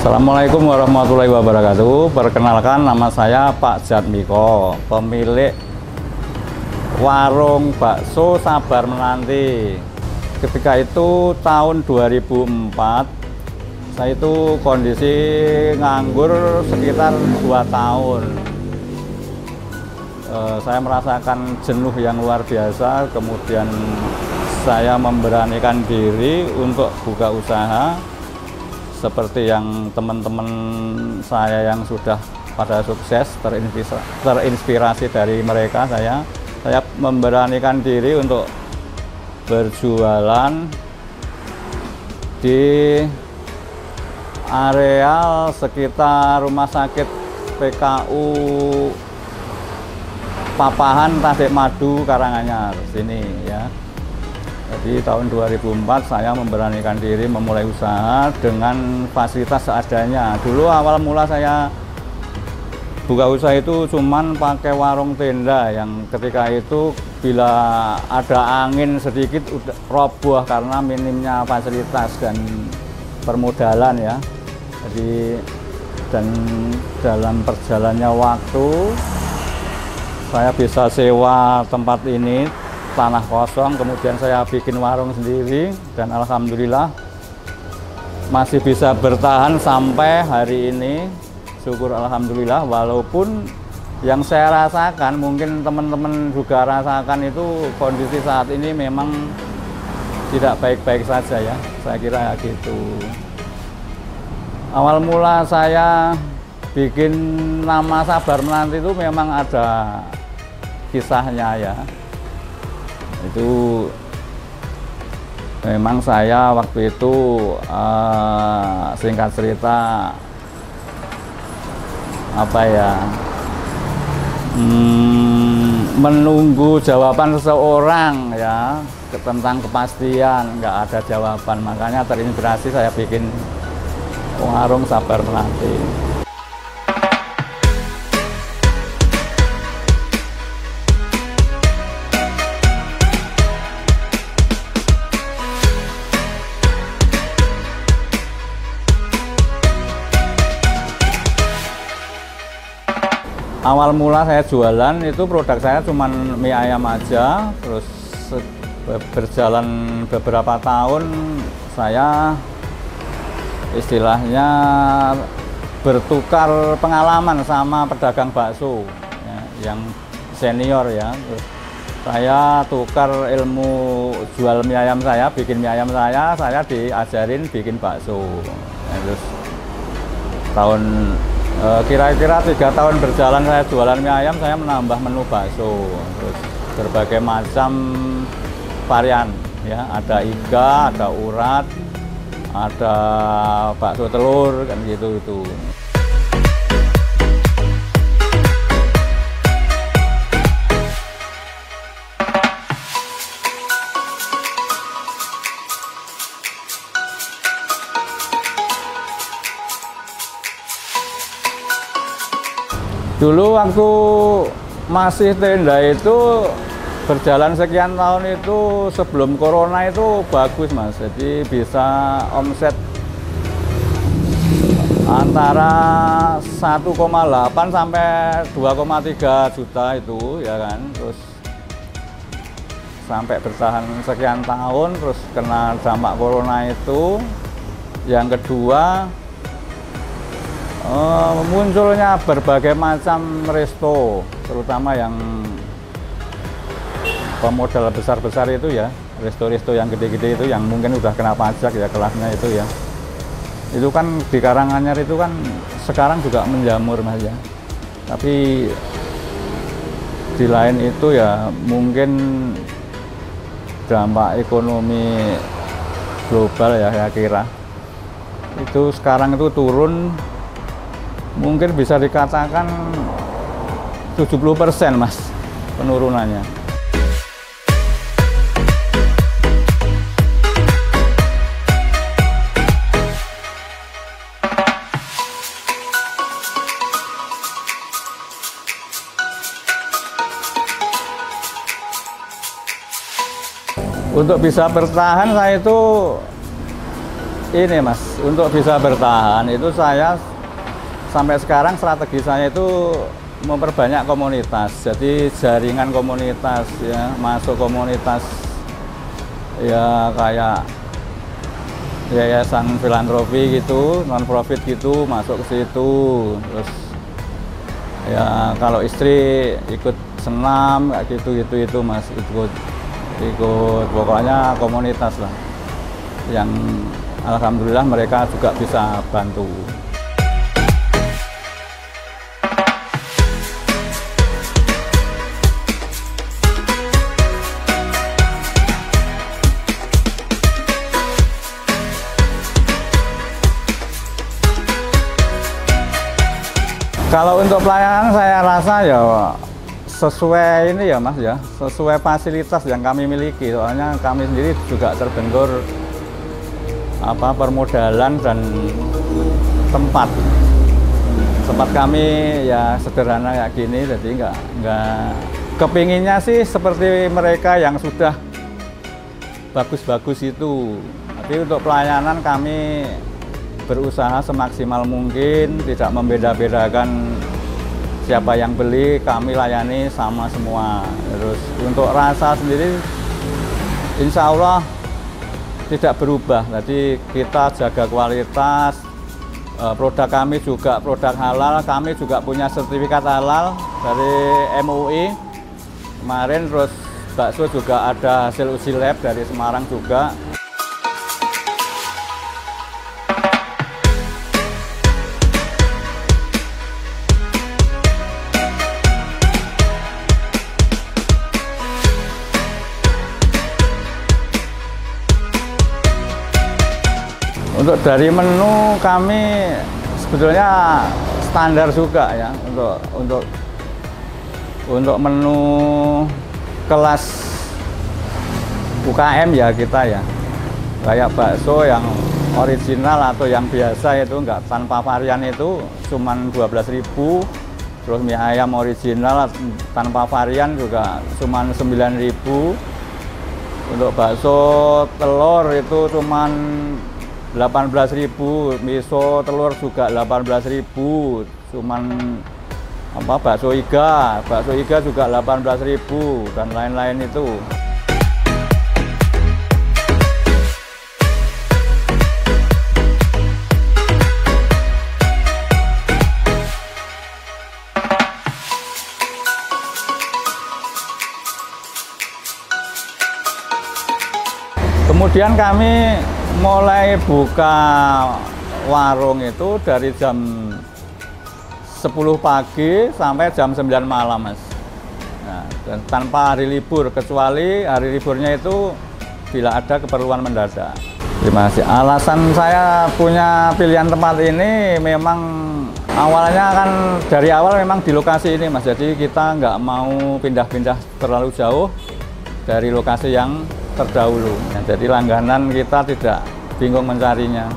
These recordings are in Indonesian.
Assalamualaikum warahmatullahi wabarakatuh. Perkenalkan, nama saya Pak Jatmiko, pemilik warung bakso Sabar Menanti. Ketika itu tahun 2004, saya itu kondisi nganggur sekitar 2 tahun. Saya merasakan jenuh yang luar biasa, kemudian saya memberanikan diri untuk buka usaha. Seperti yang teman-teman saya yang sudah pada sukses, terinspirasi dari mereka, saya memberanikan diri untuk berjualan di areal sekitar Rumah Sakit PKU Papahan Tasikmadu Karanganyar sini ya. Jadi tahun 2004 saya memberanikan diri memulai usaha dengan fasilitas seadanya. Dulu awal mula saya buka usaha itu cuman pakai warung tenda yang ketika itu bila ada angin sedikit udah roboh karena minimnya fasilitas dan permodalan ya. Jadi dan dalam perjalannya waktu saya bisa sewa tempat ini, tanah kosong, kemudian saya bikin warung sendiri dan alhamdulillah masih bisa bertahan sampai hari ini. Syukur alhamdulillah, walaupun yang saya rasakan mungkin teman-teman juga rasakan itu kondisi saat ini memang tidak baik-baik saja ya, saya kira gitu. Awal mula saya bikin nama Sabar Menanti itu memang ada kisahnya ya. Itu memang saya waktu itu singkat cerita apa ya, menunggu jawaban seseorang ya tentang kepastian, nggak ada jawaban, makanya terinspirasi saya bikin warung Sabar Menanti. Awal mula saya jualan itu produk saya cuma mie ayam aja, terus berjalan beberapa tahun saya istilahnya bertukar pengalaman sama pedagang bakso ya, yang senior ya. Terus saya tukar ilmu jual mie ayam saya, bikin mie ayam saya diajarin bikin bakso. Ya, terus kira-kira 3 tahun berjalan saya jualan mie ayam, saya menambah menu bakso, terus berbagai macam varian ya, ada iga, ada urat, ada bakso telur kan gitu itu. Dulu waktu masih tenda itu berjalan sekian tahun itu sebelum corona itu bagus mas, jadi bisa omset antara 1,8 sampai 2,3 juta itu ya kan. Terus sampai bertahan sekian tahun, terus kena dampak corona itu. Yang kedua, munculnya berbagai macam resto, terutama yang pemodal besar-besar itu ya, resto-resto yang gede-gede itu yang mungkin udah kena pajak ya kelasnya itu ya. Itu kan di Karanganyar itu kan sekarang juga menjamur mas ya. Tapi di lain itu ya mungkin dampak ekonomi global ya saya kira. Itu sekarang itu turun, mungkin bisa dikatakan 70% mas penurunannya. Untuk bisa bertahan saya itu ini Mas, untuk bisa bertahan itu saya sampai sekarang strategi saya itu memperbanyak komunitas. Jadi jaringan komunitas ya, masuk komunitas ya kayak yayasan filantropi gitu, non profit gitu, masuk ke situ. Terus ya kalau istri ikut senam kayak gitu itu Mas, ikut pokoknya komunitas lah yang alhamdulillah mereka juga bisa bantu. Kalau untuk pelayanan saya rasa ya sesuai ini ya Mas ya, sesuai fasilitas yang kami miliki. Soalnya kami sendiri juga terbentur permodalan dan tempat kami ya sederhana kayak gini, jadi nggak kepinginnya sih seperti mereka yang sudah bagus-bagus itu. Tapi untuk pelayanan kami berusaha semaksimal mungkin, tidak membeda-bedakan siapa yang beli, kami layani sama semua. Terus untuk rasa sendiri insya Allah tidak berubah, jadi kita jaga kualitas. Produk kami juga produk halal, kami juga punya sertifikat halal dari MUI kemarin. Terus bakso juga ada hasil uji lab dari Semarang juga. Untuk dari menu kami sebetulnya standar juga ya, untuk menu kelas UKM ya kita ya, kayak bakso yang original atau yang biasa itu enggak tanpa varian itu cuman 12.000, terus mie ayam original tanpa varian juga cuman 9.000. Untuk bakso telur itu cuman 18.000, miso telur juga 18.000, cuman bakso iga juga 18.000 dan lain-lain itu. Kemudian kami mulai buka warung itu dari jam 10 pagi sampai jam 9 malam Mas. Nah, dan tanpa hari libur, kecuali hari liburnya itu bila ada keperluan mendadak. Terima kasih. Alasan saya punya pilihan tempat ini memang awalnya kan dari awal memang di lokasi ini Mas. Jadi kita nggak mau pindah-pindah terlalu jauh dari lokasi yang terdahulu. Nah, jadi langganan kita tidak bingung mencarinya.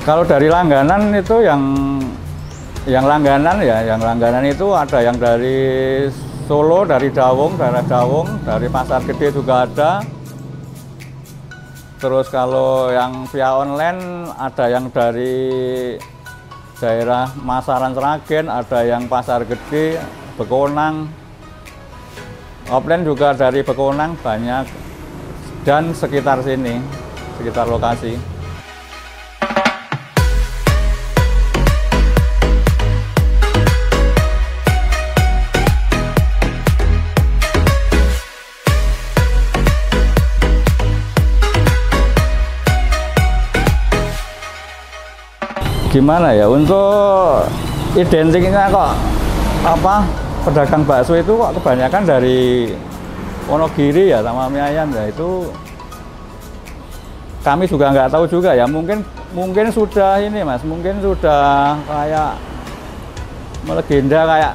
Kalau dari langganan itu yang langganan ya, yang langganan itu ada yang dari Solo, dari Dawung, daerah Dawung, dari Pasar Gede juga ada. Terus kalau yang via online ada yang dari daerah Masaran Sragen, ada yang Pasar Gede, Bekonang. Offline juga dari Bekonang banyak dan sekitar sini, sekitar lokasi. Gimana ya, untuk identiknya kok pedagang bakso itu kok kebanyakan dari Wonogiri ya sama mie ayam ya, itu kami juga nggak tahu juga ya, mungkin sudah ini Mas, mungkin sudah kayak melegenda kayak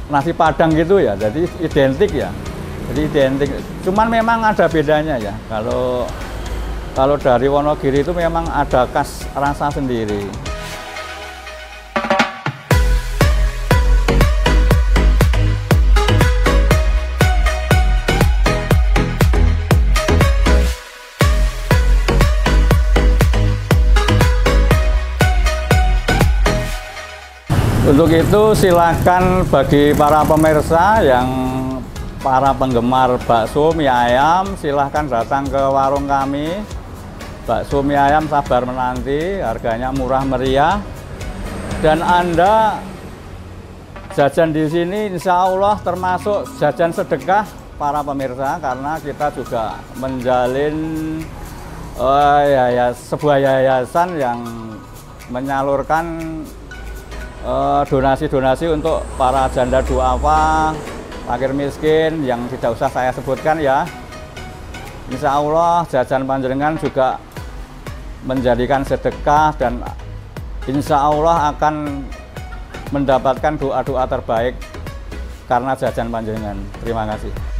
nasi Padang gitu ya, jadi identik ya, cuman memang ada bedanya ya. Kalau Kalau dari Wonogiri itu memang ada khas rasa sendiri. Untuk itu silakan bagi para pemirsa yang para penggemar bakso mie ayam, silahkan datang ke warung kami. Bakso mie ayam sabar menanti, harganya murah meriah. Dan Anda jajan di sini insya Allah termasuk jajan sedekah para pemirsa, karena kita juga menjalin sebuah yayasan yang menyalurkan donasi-donasi untuk para janda duafa, fakir miskin yang tidak usah saya sebutkan ya. Insya Allah jajan panjenengan juga menjadikan sedekah dan insya Allah akan mendapatkan doa-doa terbaik karena jajan panjenengan. Terima kasih.